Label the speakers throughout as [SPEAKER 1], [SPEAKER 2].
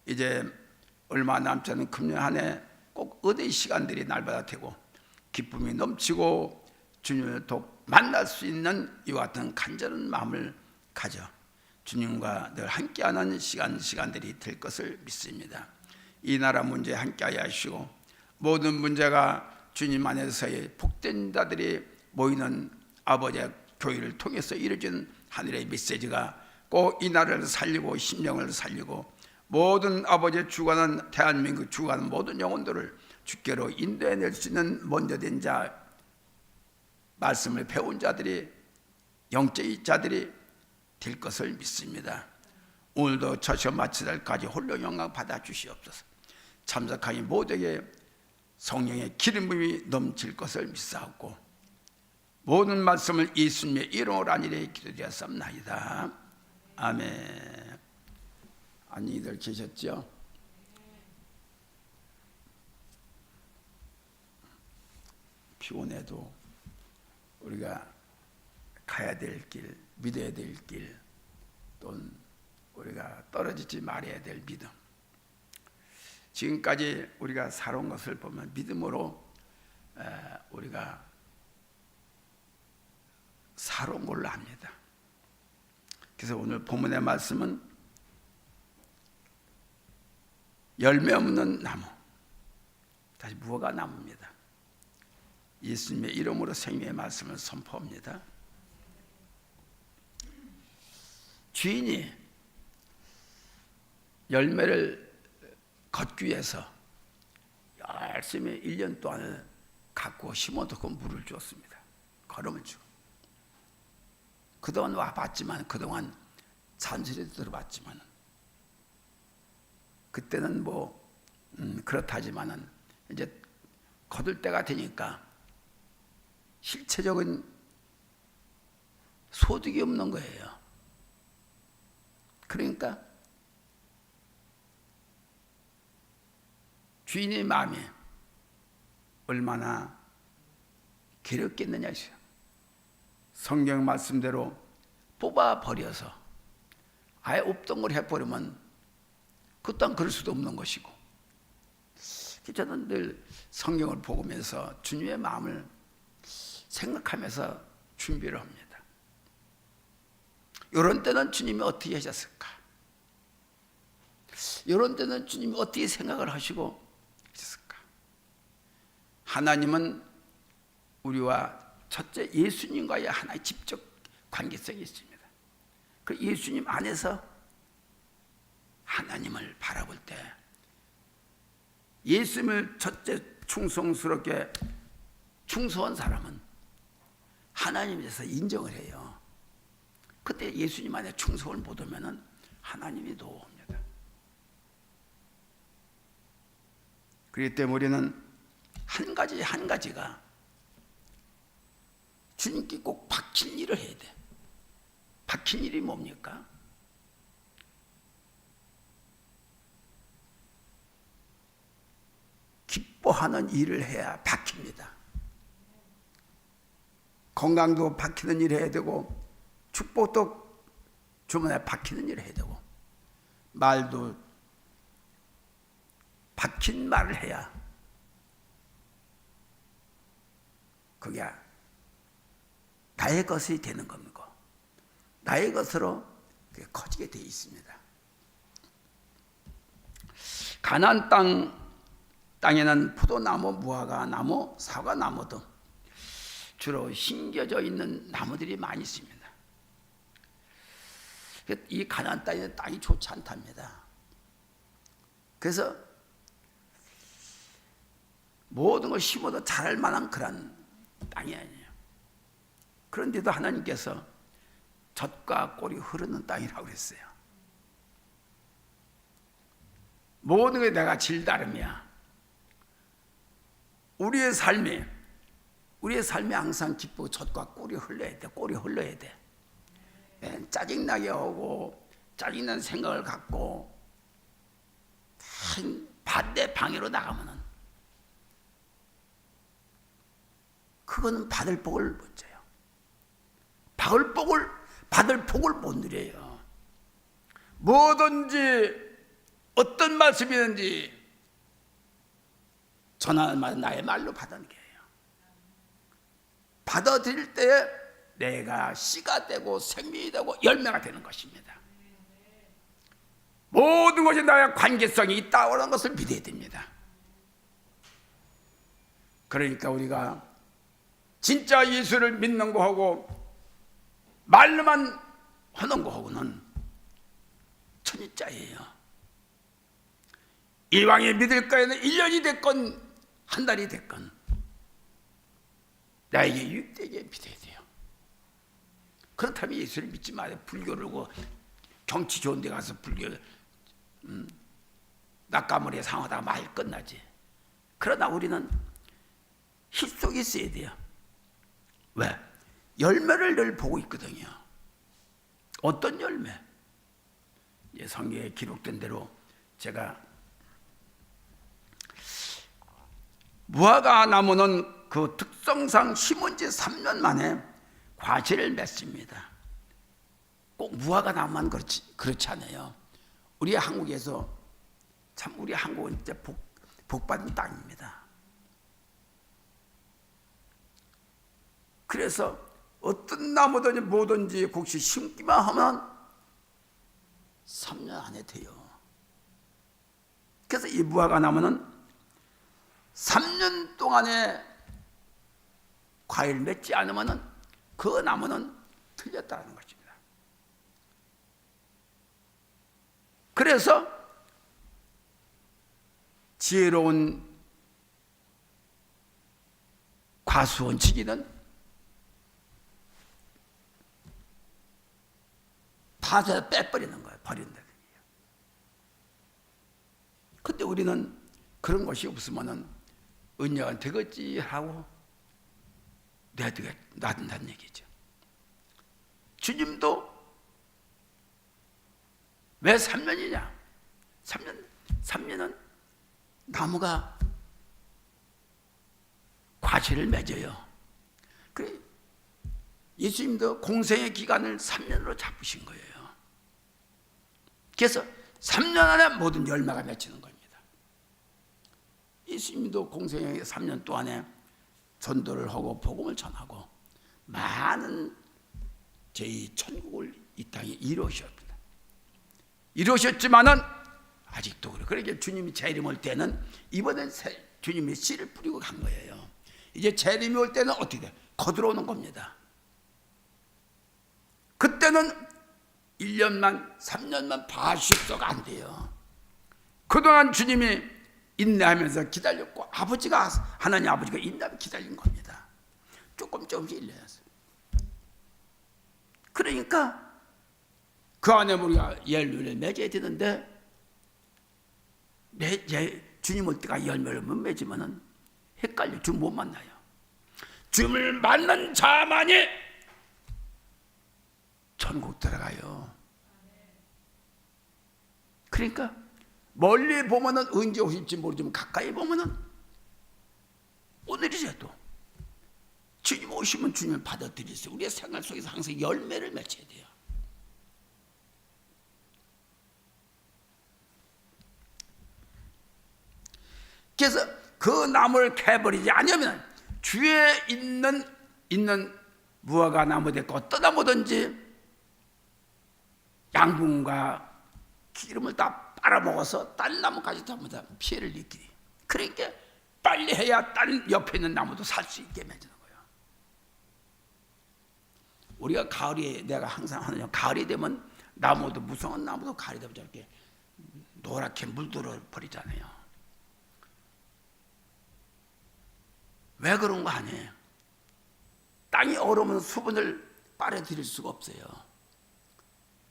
[SPEAKER 1] 이제 얼마 남지 않은 금년 한 해 꼭 의대의 시간들이 날마다 되고 기쁨이 넘치고 주님을 더 만날 수 있는 이와 같은 간절한 마음을 가져 주님과 늘 함께하는 시간들이 될 것을 믿습니다. 이 나라 문제에 함께하여 하시고 모든 문제가 주님 안에서의 복된 자들이 모이는 아버지의 교회를 통해서 이루어진 하늘의 메시지가 꼭 이 나라를 살리고 심령을 살리고 모든 아버지의 주관한 대한민국 주관한 모든 영혼들을 주께로 인도해낼 수 있는 먼저 된 자, 말씀을 배운 자들이 영적인 자들이 될 것을 믿습니다. 오늘도 저 시험 마치달까지 홀로 영광 받아 주시옵소서. 참석하니 모두에게 성령의 기름 부음이 넘칠 것을 믿사옵고 모든 말씀을 예수님의 이름으로 안일히 기도드렸사옵나이다. 아멘. 안녕히들 계셨죠? 피곤해도 우리가 가야 될 길, 믿어야 될 길, 또는 우리가 떨어지지 말아야 될 믿음, 지금까지 우리가 살아온 것을 보면 믿음으로 우리가 살아온 걸로 합니다. 그래서 오늘 본문의 말씀은 열매 없는 나무, 다시 무화과 나무입니다. 예수님의 이름으로 생명의 말씀을 선포합니다. 주인이 열매를 걷기 위해서 열심히 1년 동안을 갖고 심어두고 물을 주었습니다. 걸음을 주고. 그동안 와봤지만, 그동안 잔소리도 들어봤지만, 그때는 그렇다지만은 이제 거둘 때가 되니까 실체적인 소득이 없는 거예요. 그러니까 주인의 마음이 얼마나 괴롭겠느냐. 성경 말씀대로 뽑아버려서 아예 없던 걸 해버리면 그 또한 그럴 수도 없는 것이고, 저는 늘 성경을 보면서 주님의 마음을 생각하면서 준비를 합니다. 이런 때는 주님이 어떻게 하셨을까? 이런 때는 주님이 어떻게 생각을 하시고 하셨을까? 하나님은 우리와 첫째 예수님과의 하나의 직접 관계성이 있습니다. 그 예수님 안에서 하나님을 바라볼 때 예수님을 첫째 충성스럽게 충성한 사람은 하나님에 대해서 인정을 해요. 그때 예수님 안에 충성을 못하면 하나님이 노합니다. 그렇기 때문에 우리는 한 가지가 주님께 꼭 박힌 일을 해야 돼. 박힌 일이 뭡니까? 기뻐하는 일을 해야 박힙니다. 건강도 박히는 일을 해야 되고, 축복도 주문에 박히는 일을 해야 되고, 말도 박힌 말을 해야 그게 나의 것이 되는 겁니다. 나의 것으로 그게 커지게 되어 있습니다. 가나안 땅에는 포도나무, 무화과나무, 사과나무 등 주로 심겨져 있는 나무들이 많이 있습니다. 이 가나안 땅에는 땅이 좋지 않답니다. 그래서 모든 걸 심어도 자랄 만한 그런 땅이 아니에요. 그런데도 하나님께서 젖과 꿀이 흐르는 땅이라고 그랬어요. 모든 게 내가 질다름이야. 우리의 삶이 항상 기쁘고 젖과 꿀이 흘러야 돼. 꿀이 흘러야 돼. 짜증나게 하고 짜증나는 생각을 갖고 반대 방향으로 나가면은 그거는 받을 복을 못 줘요. 받을 복을 못 누려요. 뭐든지 어떤 말씀이든지 전하는 말은 나의 말로 받아들여야 해요. 받아들일 때 내가 씨가 되고 생명이 되고 열매가 되는 것입니다. 모든 것이 나의 관계성이 있다는 것을 믿어야 됩니다. 그러니까 우리가 진짜 예수를 믿는 거하고 말로만 하는 거하고는 천지차이예요. 이왕에 믿을 거에는 1년이 됐건 한 달이 됐건 나에게 유익되게 믿어야 돼요. 그렇다면 예수를 믿지 말아요. 불교를 하고 경치 좋은 데 가서 불교 낙가물에 상하다가 말 끝나지. 그러나 우리는 힘 속에 있어야 돼요. 왜? 열매를 늘 보고 있거든요. 어떤 열매? 성경에 기록된 대로 제가 무화과 나무는 그 특성상 심은 지 3년 만에 과실을 맺습니다. 꼭 무화과 나무만 그렇지 않아요. 우리 한국에서 참 우리 한국은 진짜 복받은 땅입니다. 그래서 어떤 나무든지 뭐든지 혹시 심기만 하면 3년 안에 돼요. 그래서 이 무화과 나무는 3년 동안에 과일 맺지 않으면 그 나무는 틀렸다는 것입니다. 그래서 지혜로운 과수원치기는 파서 빼버리는 거예요. 버린다는 얘기예요. 근데 우리는 그런 것이 없으면은 은혜가 되겠지 하고 놔둔다는 얘기죠. 주님도 왜 3년이냐? 3년은 나무가 과실을 맺어요. 그래 예수님도 공생의 기간을 3년으로 잡으신 거예요. 그래서 3년 안에 모든 열매가 맺히는 겁니다. 예수님도 공생의 3년 동안에 전도를 하고 복음을 전하고 많은 저희 천국을 이 땅에 이루셨습니다. 이루셨지만은 아직도 그래. 그러니까 주님이 재림 올 때는 이번엔 주님이 씨를 뿌리고 간 거예요. 이제 재림이 올 때는 어떻게 돼? 거들어오는 겁니다. 그때는 1년만 3년만 봐주십소가 안 돼요. 그동안 주님이 인내하면서 기다렸고 아버지가 하나님 아버지가 인내하며 기다린 겁니다. 조금씩 일려야죠. 그러니까 그 안에 우리가 열매를 맺어야 되는데 주님 올 때가 열매를 못 맺으면 헷갈려. 주님 못 만나요. 주님을 만난 자만이 천국 들어가요. 그러니까 멀리 보면은 언제 오실지 모르지만 가까이 보면은 오늘이라도 주님 오시면 주님을 받아들이세요. 우리의 생활 속에서 항상 열매를 맺어야 돼요. 그래서 그 나무를 캐버리지 않으면 주위에 있는 무화과 나무 됐고 어떤 나무든지 양분과 기름을 다 빨아먹어서 딴 나무까지 전부 다 피해를 입기니. 그러니까 빨리 해야 딴 옆에 있는 나무도 살 수 있게 만드는 거예요. 우리가 가을에 내가 항상 하는 가을이 되면 나무도 무성한 나무도 가을이 되면 저렇게 노랗게 물들어 버리잖아요. 왜 그런 거 아니에요? 땅이 얼으면 수분을 빨아들일 수가 없어요.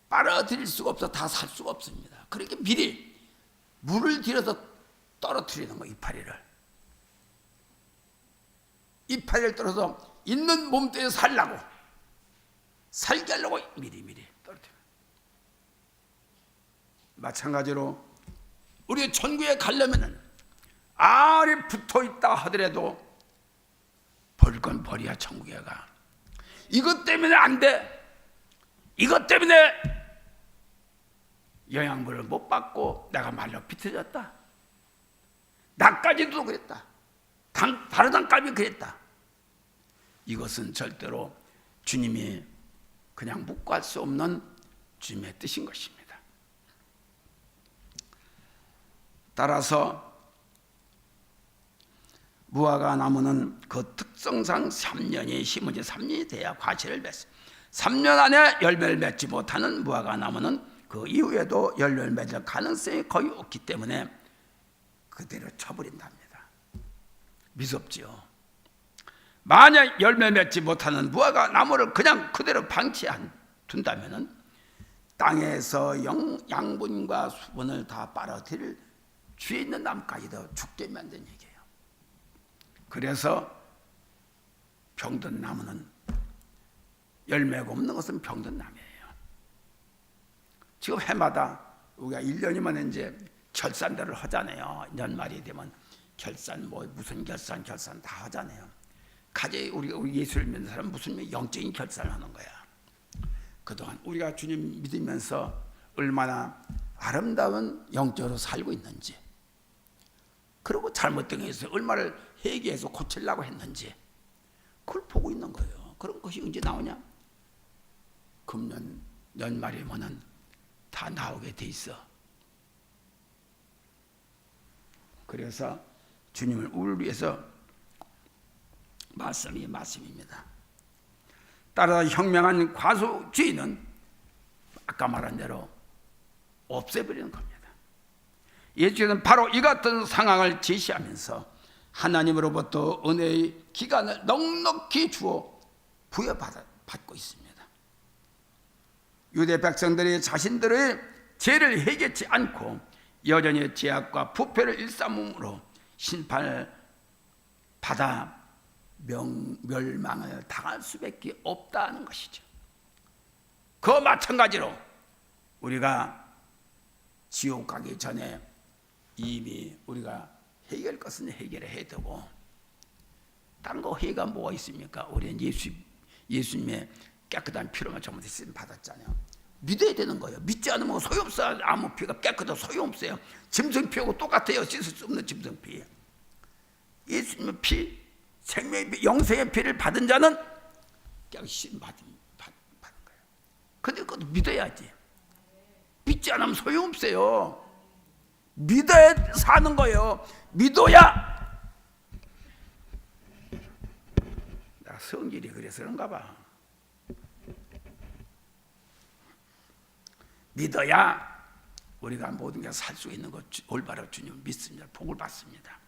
[SPEAKER 1] 빨아들일 수가 없어 다 살 수가 없습니다. 그러니까 미리 물을 들여서 떨어뜨리는 거예요. 이파리를 떨어서 있는 몸뚱이에 살게 하려고 미리 떨어뜨려요. 마찬가지로 우리가 천국에 가려면은 알이 붙어있다 하더라도 버릴 건 버려야 천국에 가. 이것 때문에 안 돼. 이것 때문에 영양분을 못 받고 내가 말라 비틀어졌다. 나까지도 그랬다. 다른 땅값이 그랬다. 이것은 절대로 주님이 그냥 묵과할 수 없는 주님의 뜻인 것입니다. 따라서 무화과 나무는 그 특성상 3년이 심어지 3년이 돼야 과실을 맺습니다. 3년 안에 열매를 맺지 못하는 무화과 나무는 그 이후에도 열매를 맺을 가능성이 거의 없기 때문에 그대로 쳐버린답니다. 미섭지요. 만약 열매 맺지 못하는 무화과 나무를 그냥 그대로 방치둔다면 땅에서 양분과 수분을 다 빨아들일 주에 있는 나무까지도 죽게 만든 얘기예요. 그래서 병든 나무는 열매가 없는 것은 병든 나무예요. 지금 해마다 우리가 1년이면 이제 결산들을 하잖아요. 연말이 되면 결산, 무슨 결산 다 하잖아요. 가지 우리가 예수를 믿는 사람 무슨 영적인 결산을 하는 거야. 그동안 우리가 주님 믿으면서 얼마나 아름다운 영적으로 살고 있는지, 그리고 잘못된 것에서 얼마를 회개해서 고치려고 했는지, 그걸 보고 있는 거예요. 그런 것이 언제 나오냐? 금년 연말이면은 다 나오게 돼 있어. 그래서 주님을 우리를 위해서 말씀입니다. 따라서 현명한 과소주의는 아까 말한 대로 없애버리는 겁니다. 예수께서는 바로 이 같은 상황을 제시하면서 하나님으로부터 은혜의 기간을 넉넉히 주어 부여받고 있습니다. 유대 백성들이 자신들의 죄를 해결치 않고 여전히 죄악과 부패를 일삼음으로 심판을 받아 멸망을 당할 수밖에 없다는 것이죠. 그 마찬가지로 우리가 지옥 가기 전에 이미 우리가 해결할 것은 해결을 해야 되고, 다른 거 해가 뭐가 있습니까? 우리는 예수님의 깨끗한 피로만 잘못했으면 받았잖아요. 믿어야 되는 거예요. 믿지 않으면 소용없어요. 아무 피가 깨끗해도 소용없어요. 짐승피하고 똑같아요. 씻을 수 없는 짐승피. 예수님의 피, 생명의 피, 영생의 피를 받은 자는 깨끗이 받은 거예요. 근데 그것도 믿어야지. 믿지 않으면 소용없어요. 믿어야 사는 거예요. 믿어야. 나 성질이 그래서 그런가 봐. 믿어야 우리가 모든 게 살 수 있는 것, 올바로 주님을 믿습니다. 복을 받습니다.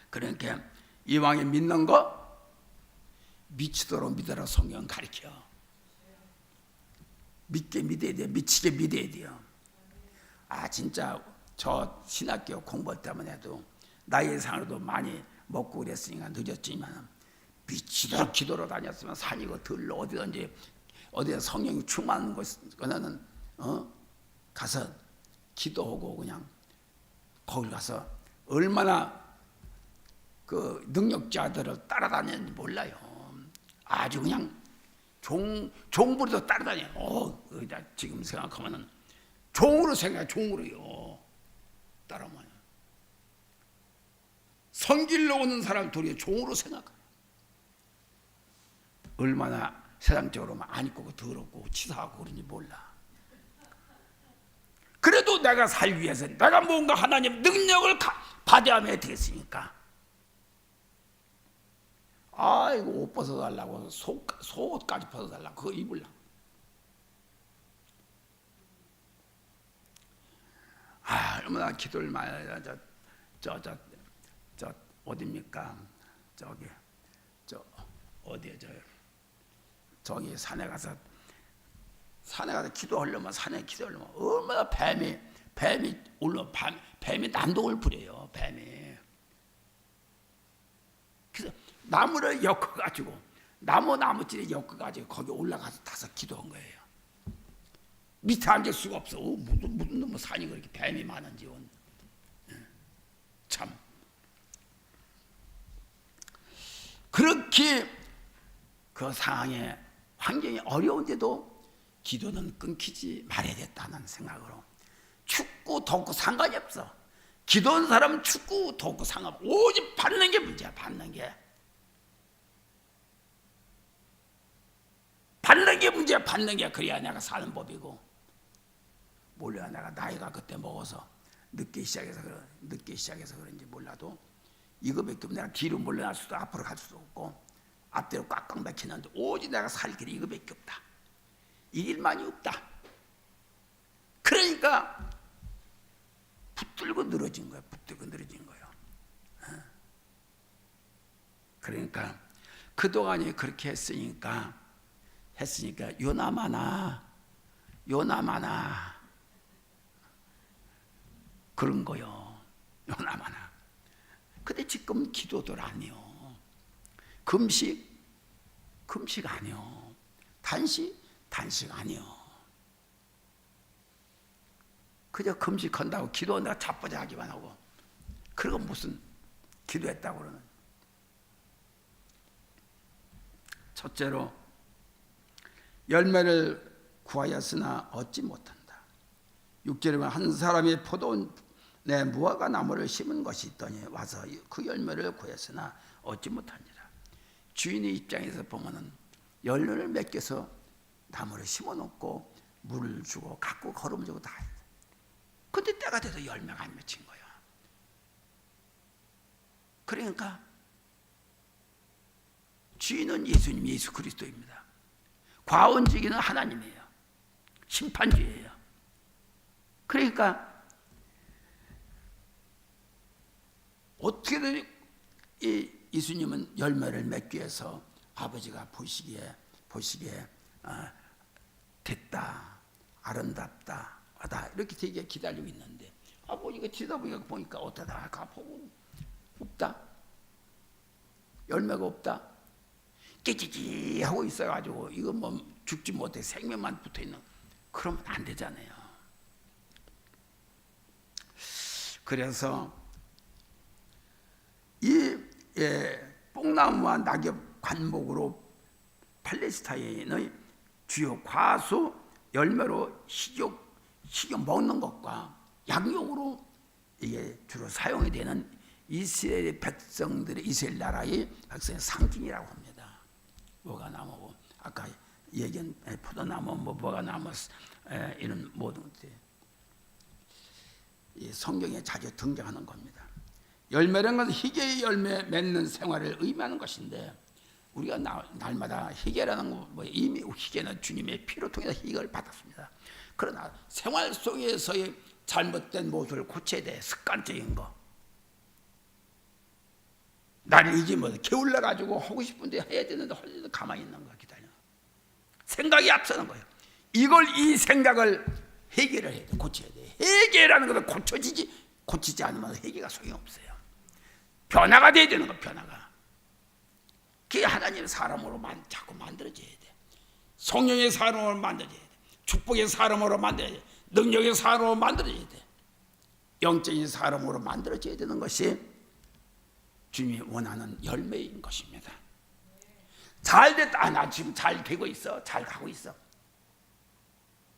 [SPEAKER 1] 그러니까 이왕에 믿는 거 미치도록 믿어라 성경은 가르쳐. 믿게 믿어야 돼요. 미치게 믿어야 돼요. 진짜 저 신학교 공부 때문에 해도 나이 예상으로도 많이 먹고 그랬으니까 늦었지만 미치도록 기도로 다녔으면 산이고 들로 어디든지 어디에 성령이 충만한 곳에는 가서 기도하고 그냥 거기 가서 얼마나 그 능력자들을 따라다녔는지 몰라요. 아주 그냥 종부리도 따라다녀요. 지금 생각하면은 종으로 생각해. 종으로요. 따라오면 성길로 오는 사람 둘이 종으로 생각해요. 얼마나 세상적으로만 안 입고 더럽고 치사하고 그런지 몰라. 그래도 내가 살기 위해서 내가 뭔가 하나님 능력을 받아야 되겠으니까. 이거 옷 벗어달라고 속옷까지 벗어달라고 그거 입으려고. 얼마나 기도를 많이 해야. 저 어디입니까? 어디에 저기 산에 가서 기도하려면 얼마나 뱀이 올라 뱀이 난동을 부려요. 뱀이. 그래서 나무를 엮어가지고 나무질에 엮어가지고 거기 올라가서 타서 기도한 거예요. 밑에 앉을 수가 없어. 무슨 놈의 산이 그렇게 뱀이 많은지. 참. 그렇게 그 상황에 환경이 어려운데도 기도는 끊기지 말아야겠다는 생각으로 춥고 덥고 상관이 없어. 기도하는 사람은 춥고 덥고 상관없어. 오직 받는 게 문제야. 받는 게 문제야. 받는 게 그래야 내가 사는 법이고. 몰라, 내가 나이가 그때 먹어서 늦게 시작해서 그런지 몰라도 이거밖에 없고 내가 뒤로 물러날 수도 앞으로 갈 수도 없고 앞뒤로 꽉꽉 막히는데 오직 내가 살 길이 이거밖에 없다. 이 일만이 없다. 그러니까 붙들고 늘어진 거야. 그러니까 그동안에 그렇게 했으니까 요나마나 그런 거요. 요나마나. 근데 지금 기도들 아니요. 금식 아니요. 단식 아니요. 그저 금식한다고 기도한다고 자빠져하기만 하고, 그리고 무슨 기도했다고 그러는. 첫째로 열매를 구하였으나 얻지 못한다. 6절에 보면 한 사람이 포도원에 무화과 나무를 심은 것이 있더니 와서 그 열매를 구했으나 얻지 못하니라. 주인의 입장에서 보면은 열매를 맺겨서 나무를 심어놓고 물을 주고 갖고 걸음 주고 다 했어. 근데 때가 돼서 열매가 안 맺힌 거야. 그러니까 주인은 예수님, 예수 그리스도입니다. 과원지기는 하나님이에요. 심판주예요. 그러니까 어떻게든 예수님은 열매를 맺기 위해서 아버지가 보시기에 됐다, 아름답다, 하다 이렇게 되게 기다리고 있는데 아버지가 지도보니까 어떠다 가보고 없다. 열매가 없다. 깨지지 하고 있어가지고 이거 뭐 죽지 못해 생명만 붙어있는, 그러면 안 되잖아요. 그래서 이 뽕나무와 낙엽 관목으로 팔레스타인의 주요 과수 열매로 식욕 먹는 것과 양용으로 이게 주로 사용이 되는 이스라엘 백성들의, 이스라엘 나라의 백성의 상징이라고 합니다. 무화과나무고 아까 얘기한 포도나무, 무화과나무 이런 모든 것들이 성경에 자주 등장하는 겁니다. 열매라는 것은 희계의 열매 맺는 생활을 의미하는 것인데, 우리가 날마다 희계라는 거, 이미 희계는 주님의 피로 통해서 희계를 받았습니다. 그러나 생활 속에서의 잘못된 모습을 고쳐야 돼. 습관적인 거. 나를 잊으면 게을러 가지고 하고 싶은데 해야 되는데 할 때도 가만히 있는 거야. 기다려. 생각이 앞서는 거예요. 이 생각을 해결을 해야 돼. 고쳐야 돼. 해결하는 것은 고치지 않으면 해결가 소용없어요. 변화가 돼야 되는 거. 변화가. 그게 하나님의 사람으로 자꾸 만들어져야 돼. 성령의 사람으로 만들어져야 돼. 축복의 사람으로 만들어야 돼. 능력의 사람으로 만들어져야 돼. 영적인 사람으로 만들어져야 되는 것이 주님이 원하는 열매인 것입니다. 잘 됐다. 나 지금 잘 되고 있어. 잘 가고 있어.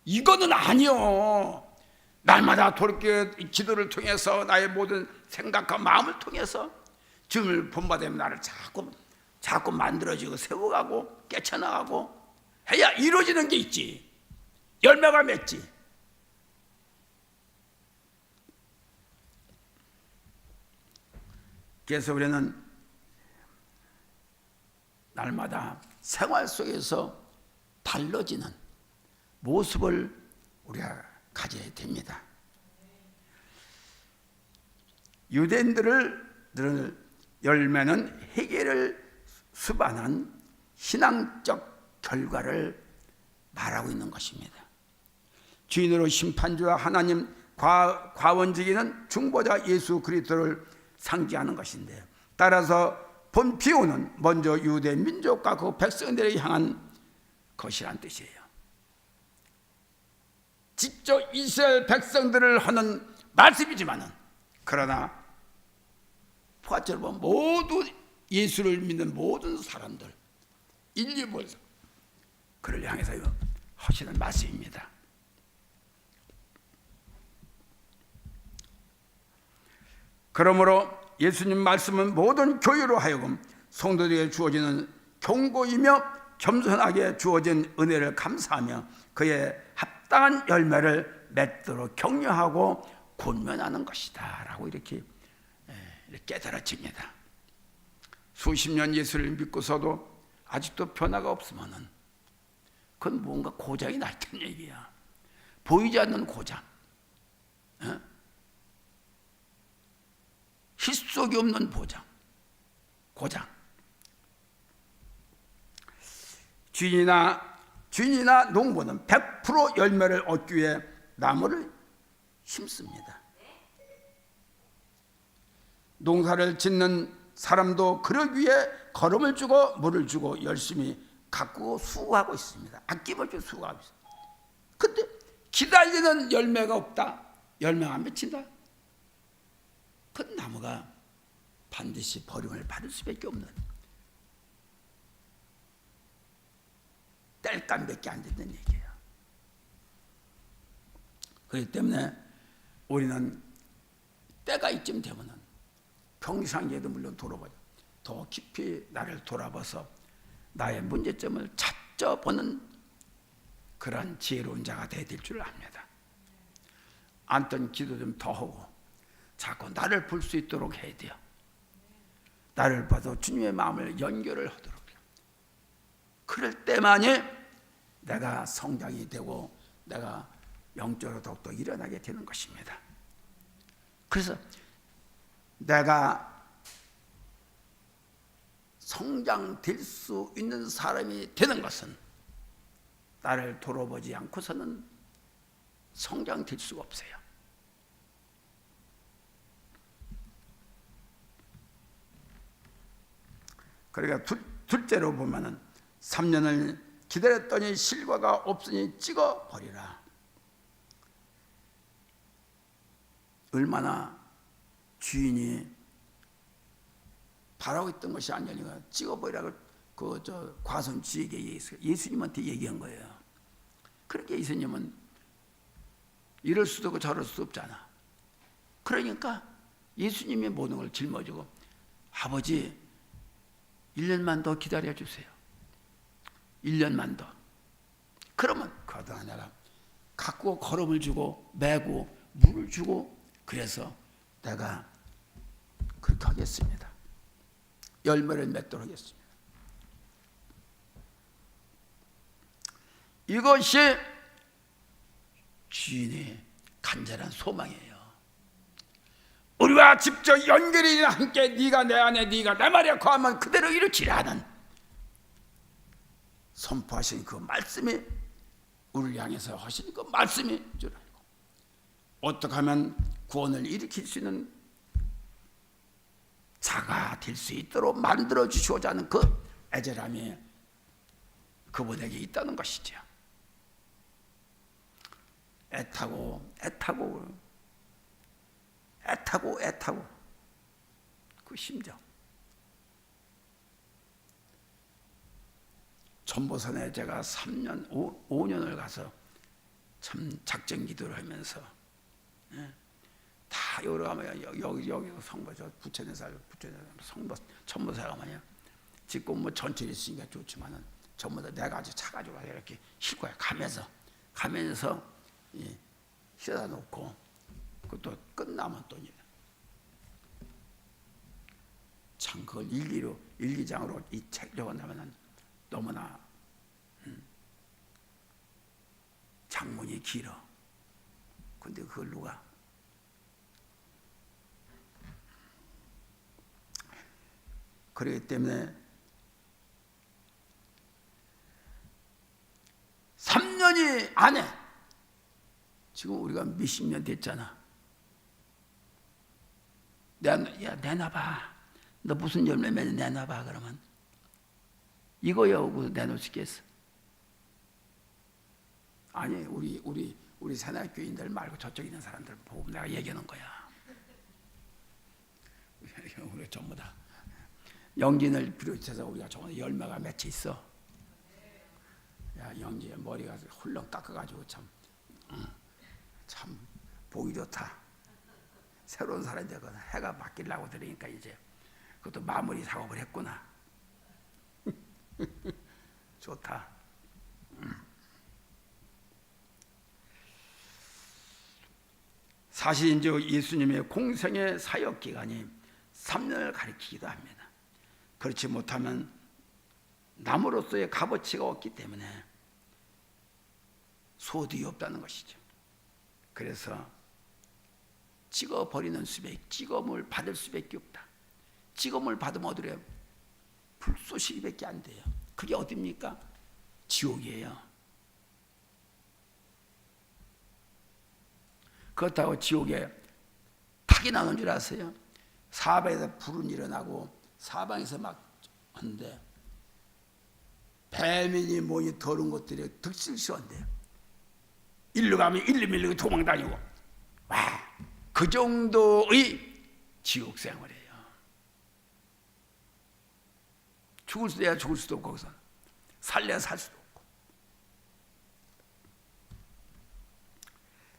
[SPEAKER 1] 이거는 아니요. 날마다 돌이켜 기도를 통해서 나의 모든 생각과 마음을 통해서 주님을 본받으면 나를 자꾸 만들어지고 세워가고 깨쳐나가고 해야 이루어지는 게 있지. 열매가 맺지. 그래서 우리는 날마다 생활 속에서 달라지는 모습을 우리가 가져야 됩니다. 유대인들을 열매는 회개를 수반한 신앙적 결과를 말하고 있는 것입니다. 주인으로 심판주와 하나님 과원지기는 중보자 예수 그리스도를 상징하는 것인데, 따라서 본 비유는 먼저 유대 민족과 그 백성들에 향한 것이란 뜻이에요. 직접 이스라엘 백성들을 하는 말씀이지만은, 그러나 포괄적으로 보면 모두 예수를 믿는 모든 사람들, 인류에서 그를 향해서 하시는 말씀입니다. 그러므로 예수님 말씀은 모든 교회로 하여금 성도들에게 주어지는 경고이며 겸손하게 주어진 은혜를 감사하며 그의 합당한 열매를 맺도록 격려하고 권면하는 것이다 라고 이렇게 깨달아집니다. 수십 년 예수를 믿고서도 아직도 변화가 없으면은 그건 뭔가 고장이 나 있다는 얘기야. 보이지 않는 고장, 실속이 없는 고장. 주인이나 농부는 100% 열매를 얻기 위해 나무를 심습니다. 농사를 짓는 사람도 그러기 위해 거름을 주고 물을 주고 열심히 가꾸고 수고하고 있습니다. 아낌없이 수고하고 있습니다. 근데 기다리는 열매가 없다. 열매가 안 맺힌다. 그 나무가 반드시 버림을 받을 수밖에 없는 땔감밖에 안 된다는 얘기예요. 그렇기 때문에 우리는 때가 이쯤 되면은 평상시에도 물론 돌아보죠. 더 깊이 나를 돌아봐서 나의 문제점을 찾아보는 그런 지혜로운 자가 되어야 될 줄 압니다. 앉던 기도 좀 더 하고 자꾸 나를 볼 수 있도록 해야 돼요. 나를 봐도 주님의 마음을 연결을 하도록 해요. 그럴 때만이 내가 성장이 되고 내가 영적으로 더욱더 일어나게 되는 것입니다. 그래서 내가 성장될 수 있는 사람이 되는 것은 나를 돌아보지 않고서는 성장될 수가 없어요. 그러니까 둘째로 보면은 3년을 기다렸더니 실과가 없으니 찍어버리라. 얼마나 주인이 바라고 있던 것이 아니니까 찍어버리라고 과선 주에게 얘기했어요. 예수님한테 얘기한 거예요. 그렇게 예수님은 이럴 수도 없고 저럴 수도 없잖아. 그러니까 예수님의 모든 걸 짊어지고 아버지 1년만 더 기다려주세요. 1년만 더. 그러면 그동안 내가 갖고 걸음을 주고 매고 물을 주고 그래서 내가 그렇게 하겠습니다. 열매를 맺도록 하겠습니다. 이것이 주인의 간절한 소망이에요. 우리와 직접 연결이 함께 네가 내 안에 네가 내 말에 거하면 그대로 이루치라 하는 선포하신 그 말씀이 우리를 향해서 하신 그 말씀이 줄 알고 어떻게 하면 구원을 일으킬 수 있는 자가 될 수 있도록 만들어 주시고자 하는 그 애절함이 그분에게 있다는 것이죠. 애타고 그 심정. 전보선에 제가 3년, 5년을 가서 참 작전 기도를 하면서 다 여러 가면 여기 성보 저 부천에 살고 성보 천보사가 뭐냐 짓고 뭐 전철이 있으니까 좋지만은 전부 다 내가 아주 차 가지고 이렇게 싣고 가면서 싣다 놓고 그것도 끝나면 또 참 그걸 일기장으로 이 책 적어내면은 너무나 장문이 길어. 근데 그걸 누가 그렇기 때문에 3년이 안에 지금 우리가 몇십 년 됐잖아. 내놔봐. 너 무슨 열매 맺는 내놔봐. 그러면 이거야 하고 내놓을 수 있겠어? 아니 우리 새날교인들 말고 저쪽 있는 사람들 보고 내가 얘기하는 거야. 우리 전부 다 영진을 비롯해서 우리가 정말 열매가 맺혀 있어. 야, 영지의 머리가 훌렁 깎아가지고 참 보기 좋다. 새로운 사람이 되거나 해가 바뀌려고 들으니까 이제 그것도 마무리 작업을 했구나. 좋다. 사실인즉 예수님의 공생의 사역 기간이 3년을 가리키기도 합니다. 그렇지 못하면 남으로서의 값어치가 없기 때문에 소득이 없다는 것이죠. 그래서 찍어버리는 수밖에, 찍음을 받을 수밖에 없다. 찍음을 받으면 어디래요? 불쏘시기밖에 안 돼요. 그게 어딥니까? 지옥이에요. 그렇다고 지옥에 탁이 나는 줄 아세요? 사방에서 불은 일어나고 사방에서 막 하는데 배민이 뭐니 더러운 것들이 득실시한대요. 일로 가면 일로 밀리고 도망다니고, 와, 그 정도의 지옥 생활이에요. 죽을 수도 해야 죽을 수도 없고, 거기서 살래야 살 수도 없고.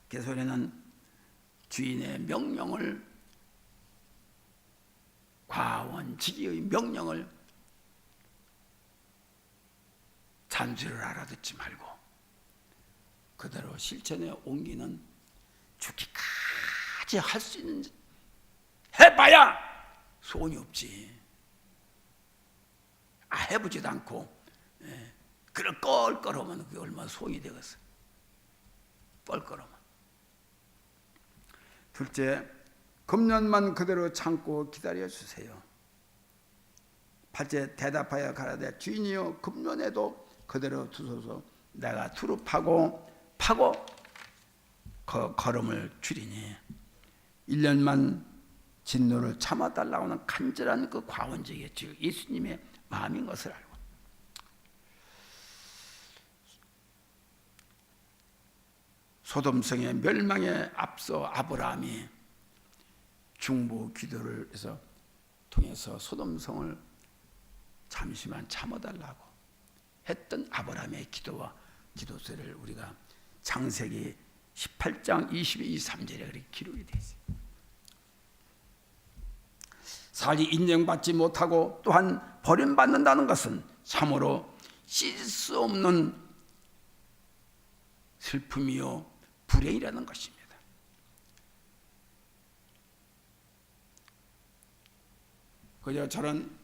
[SPEAKER 1] 그래서 우리는 주인의 명령을, 과원지기의 명령을 잔소리를 알아듣지 말고 그대로 실천에 옮기는, 죽기까지 할 수 있는, 해봐야 소원이 없지. 해보지도 않고 그럴 껄껄하면 그게 얼마나 소원이 되겠어. 껄껄하면. 둘째, 금년만 그대로 참고 기다려 주세요. 팔째, 대답하여 가라되 주인이여 금년에도 그대로 두소서. 내가 두루 파고 걸음을 줄이니 1년만 진노를 참아달라고 하는 간절한 그 과원적이 즉 예수님의 마음인 것을 알고, 소돔성의 멸망에 앞서 아브라함이 중보 기도를 해서 통해서 소돔성을 잠시만 참아달라고 했던 아브라함의 기도와 기도서를 우리가 창세기 18장 22, 23절에 그렇게 기록이 되어 있어요. 살이 인정받지 못하고 또한 버림받는다는 것은 참으로 씻을 수 없는 슬픔이요 불행이라는 것입니다. 그저 저런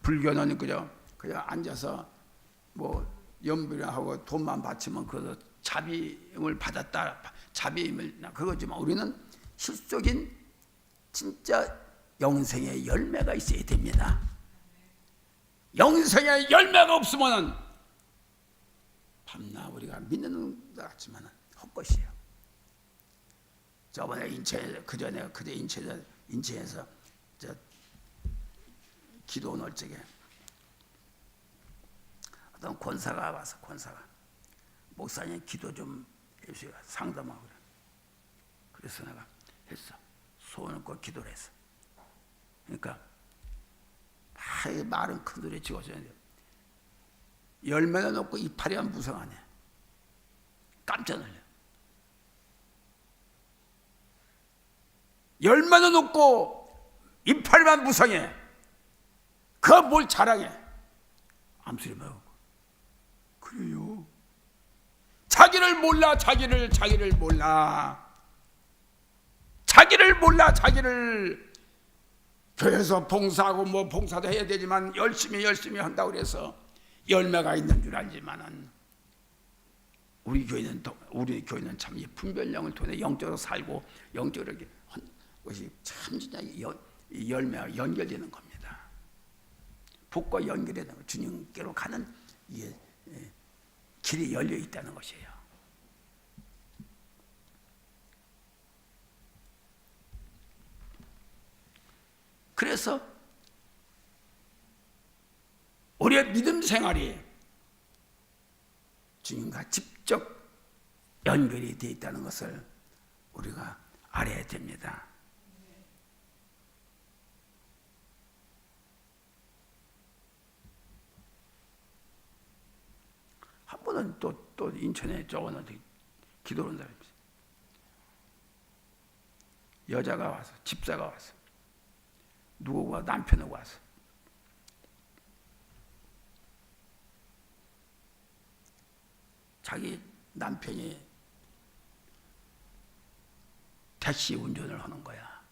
[SPEAKER 1] 불교는 그냥 앉아서 연비를 하고 돈만 바치면 그래서 자비임을 받았다, 자비임을 그거지만 우리는 실적인 진짜 영생의 열매가 있어야 됩니다. 영생의 열매가 없으면 밤낮 우리가 믿는 것 같지만 헛것이에요. 저번에 그제 인천에서 기도 올 적에 어떤 권사가 와서 목사님 기도 좀 해주세요. 상담하고 그래. 그래서 내가 했어. 소원을 꼭 기도를 했어. 그러니까 말은 큰 소리에 찍어주는데 열매는 없고 이파리만 무성하네. 깜짝 놀래. 열매는 없고 이파리만 무성해. 그거 뭘 자랑해. 암소리만 하고. 그래요. 자기를 몰라. 교회에서 봉사하고 봉사도 해야 되지만 열심히 한다고 그래서 열매가 있는 줄 알지만은 우리 교회는 참 이 분별력을 통해 영적으로 살고 영적으로 이렇게 한 것이 참 진짜 열매와 연결되는 겁니다. 복과 연결되는 것, 주님께로 가는 이게 길이 열려 있다는 것이에요. 그래서 우리의 믿음 생활이 주님과 직접 연결이 되어 있다는 것을 우리가 알아야 됩니다. 인천에 적어놓은 기도하는 사람이 있어요. 여자가 와서, 집사가 와서, 누구가 남편하고 와서 자기 남편이 택시 운전을 하는 거야.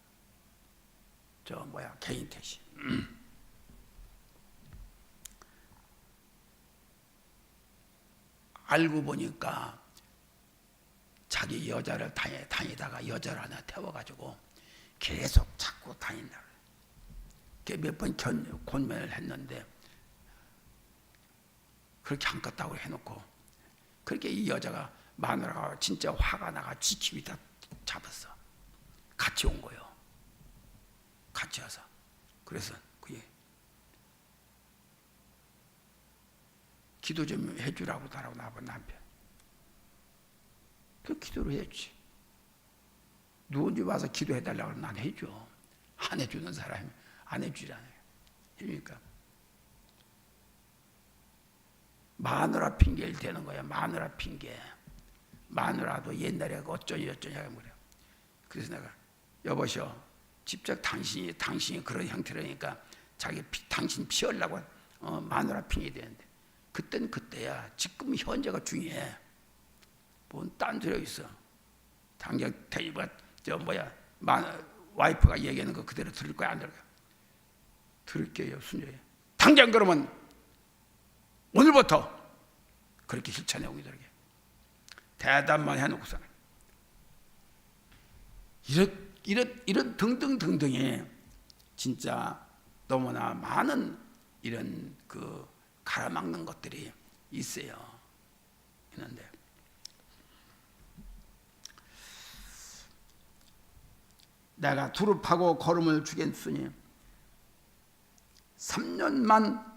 [SPEAKER 1] 개인 택시. 알고 보니까 자기 여자를 다니다가 여자를 하나 태워가지고 계속 자꾸 다닌다. 몇 번 권면을 했는데 그렇게 안 껐다고 해놓고 그렇게 이 여자가 마누라가 진짜 화가 나가 지키고 다 잡았어. 같이 온 거예요. 같이 와서. 그래서 그게 기도 좀 해주라고 하라고 나본 남편. 그 기도를 했지. 누군지 와서 기도해달라고 하면 난 해줘. 안 해주는 사람이 안 해주잖아요. 그러니까 마누라 핑계를 대는 거야. 마누라 핑계. 마누라도 옛날에 어쩌니 하고 그래요. 그래서 내가 여보시오, 직접 당신이 그런 형태라니까 당신 피하려고 마누라 핑계 대는데 그땐 그때야. 지금 현재가 중요해. 뭔 딴 소리가 있어. 당장 와이프가 얘기하는 거 그대로 들을 거야, 안 들을 거야? 들을게요, 순조해. 당장 그러면 오늘부터 그렇게 실천해오고 이렇게 대답만 해놓고서 이런 등등등등이 진짜 너무나 많은 이런 가로막는 것들이 있어요. 있는데 내가 두릅하고 거름을 주겠으니 3년만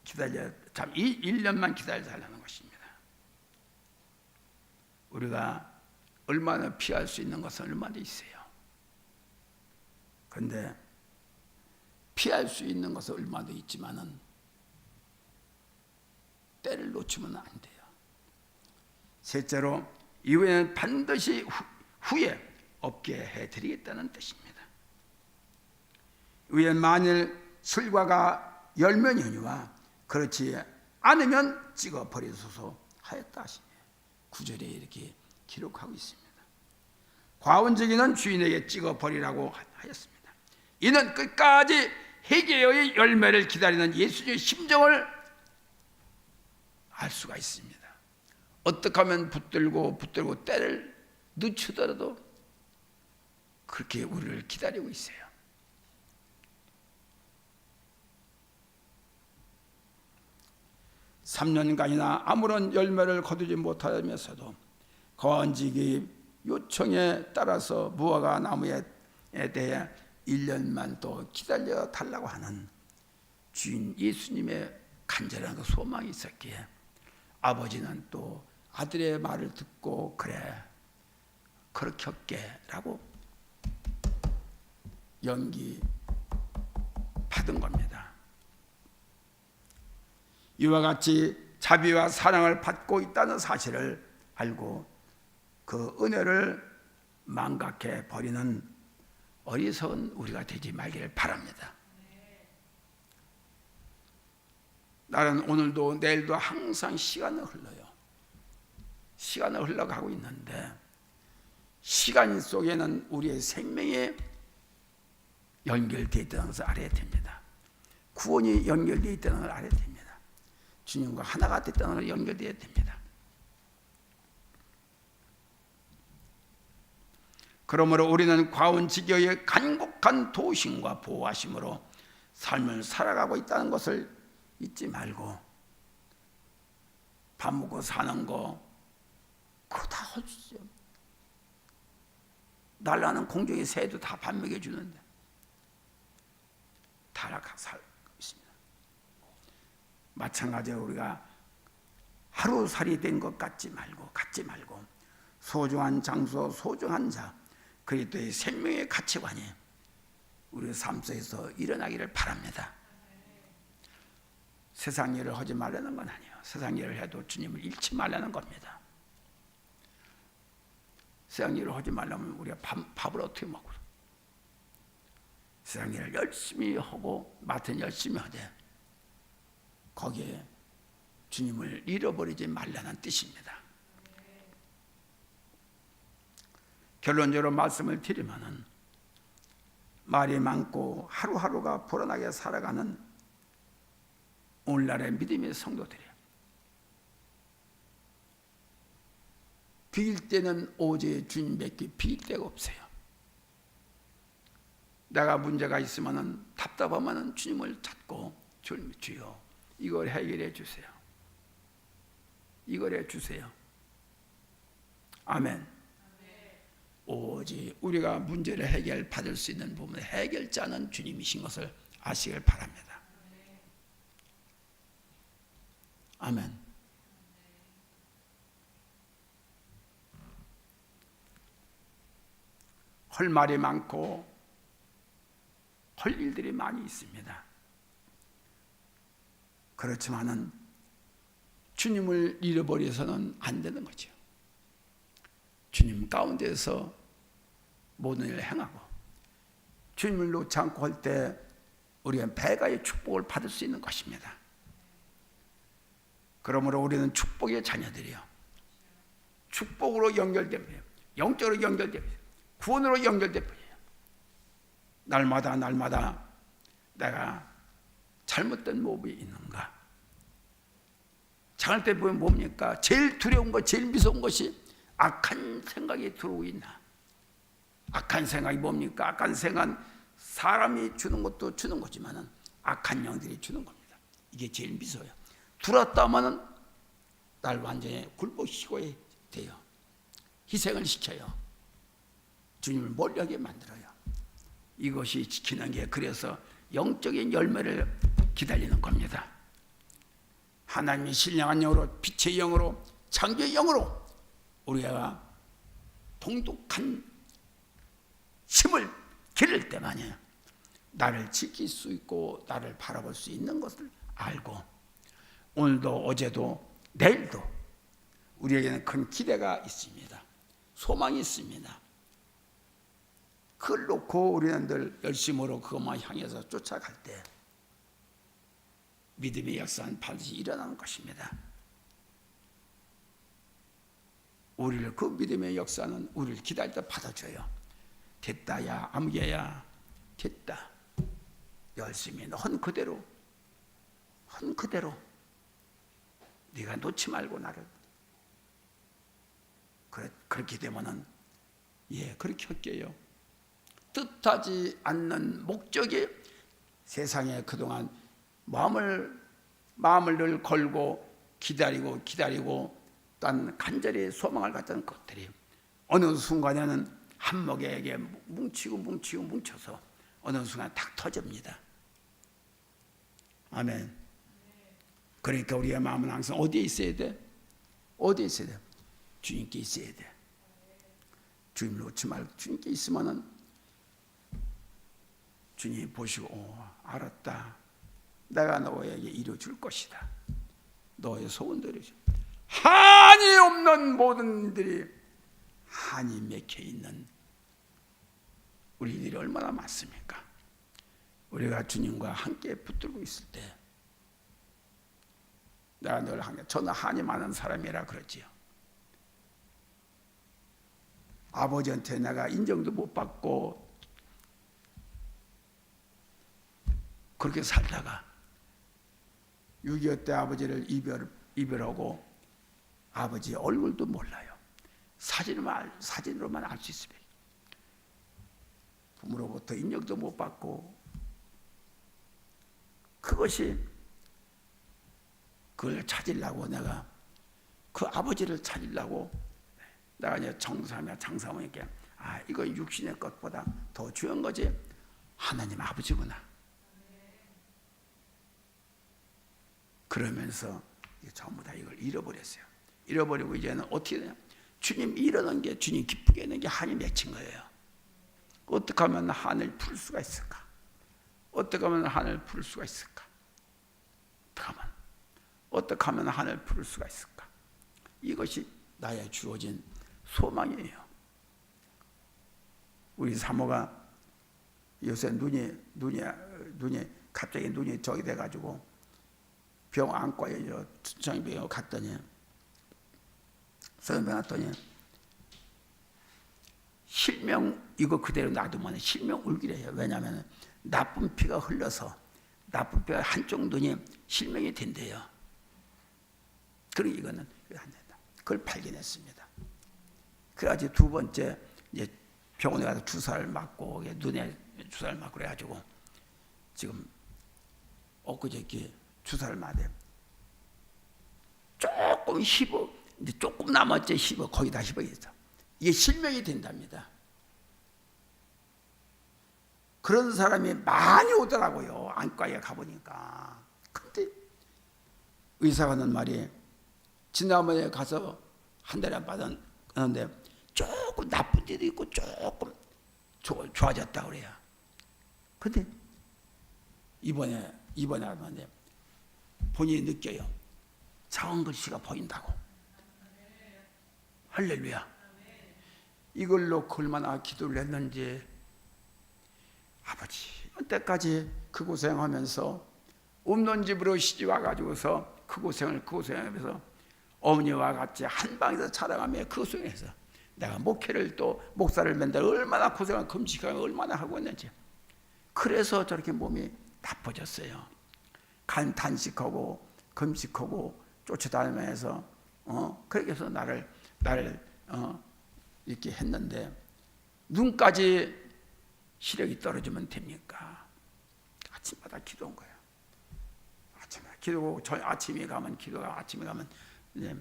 [SPEAKER 1] 기다려, 1년만 기다려달라는 것입니다. 우리가 얼마나 피할 수 있는 것은 얼마나 있어요. 그런데 피할 수 있는 것은 얼마나 있지만은 때를 놓치면 안 돼요. 셋째로 이후에는 반드시 후에 없게 해드리겠다는 뜻입니다. 위에 만일 실과가 열면이니와 그렇지 않으면 찍어 버리소서 하였다 하시네. 9절에 이렇게 기록하고 있습니다. 과운지기는 주인에게 찍어 버리라고 하였습니다. 이는 끝까지 회개의 열매를 기다리는 예수님의 심정을 알 수가 있습니다. 어떻게 하면 붙들고 때를 늦추더라도 그렇게 우리를 기다리고 있어요. (3년간이나) 아무런 열매를 거두지 못하면서도 거한직이 요청에 따라서 무화과 나무에 대해 1년만 또 기다려 달라고 하는 주인 예수님의 간절한 그 소망이 있었기에 아버지는 또 아들의 말을 듣고 그래 그렇게 할게 라고 연기 받은 겁니다. 이와 같이 자비와 사랑을 받고 있다는 사실을 알고 그 은혜를 망각해 버리는 어리석은 우리가 되지 말기를 바랍니다. 나는 오늘도 내일도 항상 시간은 흘러요. 시간은 흘러가고 있는데 시간 속에는 우리의 생명이 연결되어 있다는 것을 알아야 됩니다. 구원이 연결되어 있다는 걸 알아야 됩니다. 주님과 하나가 됐다는 걸 연결되어야 됩니다. 그러므로 우리는 과운지교의 간곡한 도우심과 보호하심으로 삶을 살아가고 있다는 것을 잊지 말고 밥 먹고 사는 거 그거 다 해주죠. 날라는 공중의 새도 다 밥 먹여주는데 타락하고 살고 있습니다. 마찬가지로 우리가 하루살이 된 것 갖지 말고 소중한 장소, 소중한 자, 그리스도의 생명의 가치관이 우리 삶 속에서 일어나기를 바랍니다. 세상 일을 하지 말라는 건 아니에요. 세상 일을 해도 주님을 잃지 말라는 겁니다. 세상 일을 하지 말라면 우리가 밥을 어떻게 먹어? 세상 일을 열심히 하고 맡은 열심히 하되 거기에 주님을 잃어버리지 말라는 뜻입니다. 결론적으로 말씀을 드리면은 말이 많고 하루하루가 불안하게 살아가는 오늘날의 믿음의 성도들이에요. 빌 때는 오직 주님밖에 빌 데가 없어요. 내가 문제가 있으면은 답답하면은 주님을 찾고 주여 이걸 해결해 주세요. 이걸 해 주세요. 아멘. 오직 우리가 문제를 해결받을 수 있는 부분의 해결자는 주님이신 것을 아시길 바랍니다. 아멘. 할 말이 많고 할 일들이 많이 있습니다. 그렇지만은 주님을 잃어버려서는 안 되는 거죠. 주님 가운데서 모든 일을 행하고 주님을 놓지 않고 할 때 우리가 배가의 축복을 받을 수 있는 것입니다. 그러므로 우리는 축복의 자녀들이요. 축복으로 연결됩니다. 영적으로 연결됩니다. 구원으로 연결됩니다. 날마다 내가 잘못된 모습이 있는가? 장할 때 보면 뭡니까? 제일 두려운 것, 제일 무서운 것이 악한 생각이 들어오고 있나? 악한 생각이 뭡니까? 악한 생각은 사람이 주는 것도 주는 거지만은 악한 영들이 주는 겁니다. 이게 제일 무서워요. 들었다 하면은 날 완전히 굴복시켜야 돼요. 희생을 시켜요. 주님을 멀리하게 만들어요. 이것이 지키는 게 그래서 영적인 열매를 기다리는 겁니다. 하나님의 신령한 영으로 빛의 영으로 창조의 영으로 우리가 동독한 힘을 기를 때만이에요. 나를 지킬 수 있고 나를 바라볼 수 있는 것을 알고 오늘도 어제도 내일도 우리에게는 큰 기대가 있습니다. 소망이 있습니다. 그걸 놓고 우리는 늘 열심으로 그것만 향해서 쫓아갈 때 믿음의 역사는 반드시 일어나는 것입니다. 우리를 그 믿음의 역사는 우리를 기다릴 때 받아줘요. 됐다야 아무개야 됐다. 열심히 헌 그대로 네가 놓지 말고 나를 그렇게 되면은 그렇게 할게요. 뜻하지 않는 목적이 세상에 그동안 마음을 늘 걸고 기다리고 또 간절히 소망을 갖던 것들이 어느 순간에는 한목에게 뭉쳐서 어느 순간 탁 터집니다. 아멘. 그러니까 우리의 마음은 항상 어디에 있어야 돼? 어디에 있어야 돼? 주님께 있어야 돼. 주님 놓지 말고 주님께 있으면은 주님 보시고 알았다. 내가 너에게 이루어줄 것이다. 너의 소원들이 한이 없는 모든 일들이 한이 맺혀있는 우리들이 얼마나 많습니까? 우리가 주님과 함께 붙들고 있을 때 내가 늘 항상 저는 한이 많은 사람이라 그러지요. 아버지한테 내가 인정도 못 받고 그렇게 살다가 6.25 때 아버지를 이별하고 아버지의 얼굴도 몰라요. 사진으로만 알 수 있습니다. 부모로부터 인정도 못 받고 그걸 찾으려고 내가 그 아버지를 찾으려고 내가 이제 장사모님께 이건 육신의 것보다 더 중요한 거지 하나님 아버지구나. 그러면서 전부 다 이걸 잃어버렸어요. 잃어버리고 이제는 어떻게 되냐? 주님 이러는 게 주님 기쁘게 하는 게 한이 맺힌 거예요. 어떻게 하면 한을 풀 수가 있을까? 어떻게 하면 한을 풀 수가 있을까? 어떻게 하면 어떻게 하면 하늘 부를 수가 있을까? 이것이 나의 주어진 소망이에요. 우리 사모가 요새 눈이 갑자기 눈이 저기 돼가지고 병 안과에 정형병원 갔더니 서현병 갔더니 실명 이거 그대로 놔두면 실명 울기래요. 왜냐하면 나쁜 피가 흘러서 나쁜 피가 한쪽 눈이 실명이 된대요. 그러니 이거는 안 된다. 그걸 발견했습니다. 그래가지고 두 번째 이제 병원에 가서 주사를 맞고 눈에 주사를 맞고 그래가지고 지금 엊그저께 주사를 맞아요. 조금 힙어 이제 조금 남았지 힙어 거의 다 힙어 있어. 이게 실명이 된답니다. 그런 사람이 많이 오더라고요. 안과에 가보니까. 근데 의사가 하는 말이 지난번에 가서 한 달에 안 받았는데 조금 나쁜 데도 있고 조금 좋아졌다 그래요. 근데 이번에 하는데 본인이 느껴요. 작은 글씨가 보인다고. 할렐루야. 이걸로 얼마나 기도를 했는지. 아버지 언제까지 그 고생하면서 없는 집으로 시집 와가지고서 그 고생하면서 어머니와 같이 한 방에서 자라가며 그 고생해서 내가 목회를 또 목사를 맨날 얼마나 고생하고 금식하고 얼마나 하고 있는지. 그래서 저렇게 몸이 나빠졌어요. 간 단식하고 금식하고 쫓아다니면서 그렇게 해서 나를 이렇게 했는데 눈까지 시력이 떨어지면 됩니까? 아침마다 기도한 거예요. 아침에 기도하고 아침에 가면 기도가 아침에 가면 이제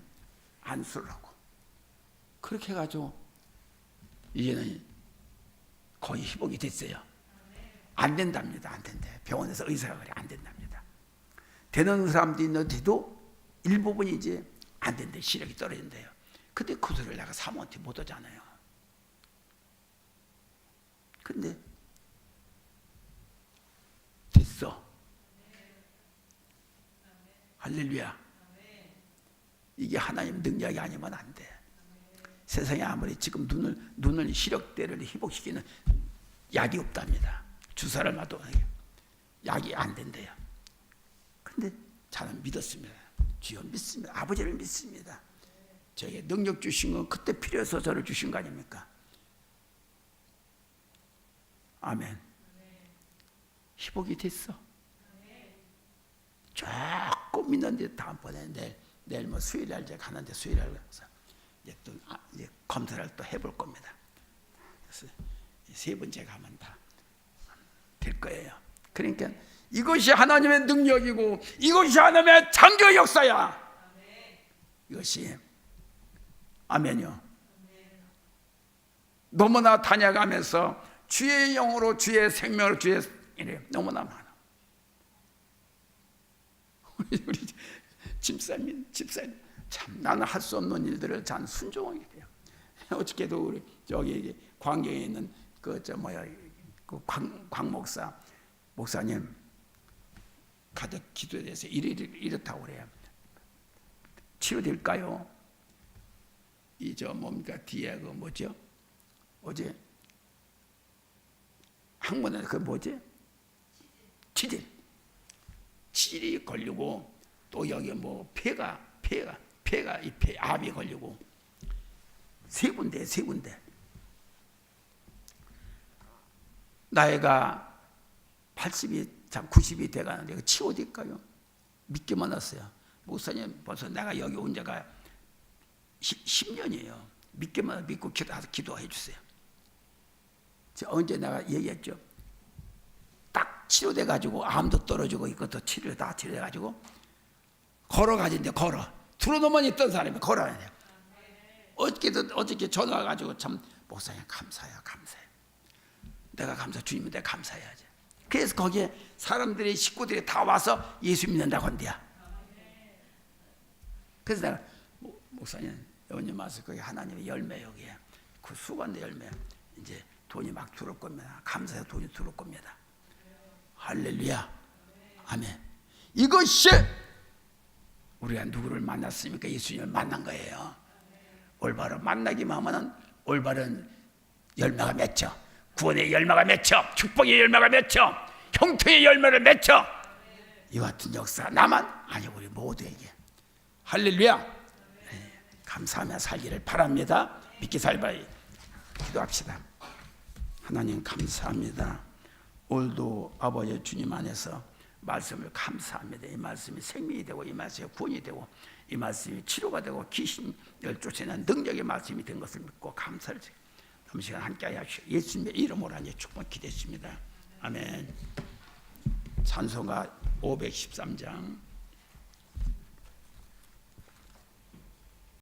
[SPEAKER 1] 안수를 하고 그렇게 해가지고 이제는 거의 회복이 됐어요. 안 된답니다. 안 된대. 병원에서 의사가 그래 안 된답니다. 되는 사람도 있는데도 일부분이 이제 안 된대. 시력이 떨어진대요. 근데 그 소리를 내가 사모한테 못 하잖아요. 근데 됐어. 할렐루야. 이게 하나님 능력이 아니면 안 돼. 세상에 아무리 지금 눈을 시력대를 회복시키는 약이 없답니다. 주사를 맞도 약이 안 된대요. 근데 저는 믿었습니다. 주여 믿습니다. 아버지를 믿습니다. 저에게 능력 주신 건 그때 필요해서 저를 주신 거 아닙니까? 아멘. 회복이 됐어. 조금 믿는데 다음번에 내일 뭐 수요일날 이제 가는데 수요일날 가서 이제 또 이제 검사를 또 해볼 겁니다. 그래서 세 번째 가면 다 될 거예요. 그러니까 이것이 하나님의 능력이고 이것이 하나님의 창조 역사야. 이것이 아멘요. 너무나 다녀가면서 주의 영으로 주의 생명으로 주의 이래 너무나 많아. 우리 집사님 참 나는 할 수 없는 일들을 참 순종하게 돼요. 어저께도 우리 저기 광경에 있는 광 목사님 가득 기도에 대해서 이렇다고 그래요. 치료될까요? 이 뭡니까 뒤에 그 뭐죠? 어제 학문에 그 뭐지? 치질이 걸리고 또 여기 뭐 폐가 암이 걸리고 세 군데 나이가 80이 90이 돼가는데 치료될까요? 믿기만 했어요. 목사님 벌써 내가 여기 온 지가 10년이에요. 믿기만 믿고 기도해 주세요. 언제 내가 얘기했죠. 딱 치료돼 가지고 암도 떨어지고 이것도 다 치료돼 가지고 걸어가진데 걸어 들어놓으면 있던 사람이 걸어야 돼요. 어저께 전화 와가지고 참 목사님 감사해요. 내가 주님한테 감사해야지. 그래서 거기에 사람들이 식구들이 다 와서 예수 믿는다고 한대요. 그래서 내가 목사님 여러분 와서 거기 하나님의 열매 여기에 그 수건의 열매 이제 돈이 막 들어올 겁니다. 감사해서 돈이 들어올 겁니다. 할렐루야. 아멘. 이것이 우리가 누구를 만났습니까? 예수님을 만난 거예요. 올바로 만나기만 하면 올바른 열매가 맺혀. 구원의 열매가 맺혀. 축복의 열매가 맺혀. 형통의 열매를 맺혀. 이 같은 역사 나만 아니 우리 모두에게 할렐루야. 감사하며 살기를 바랍니다. 믿기 살바이 기도합시다. 하나님 감사합니다. 오늘도 아버지 주님 안에서 말씀을 감사합니다. 이 말씀이 생명이 되고 이 말씀이 구원이 되고 이 말씀이 치료가 되고 귀신을 쫓아내는 능력의 말씀이 된 것을 믿고 감사를 드립니다. 남은 시간 함께 하십시오. 예수님의 이름으로 하니 축복 기도했습니다. 아멘. 찬송가 513장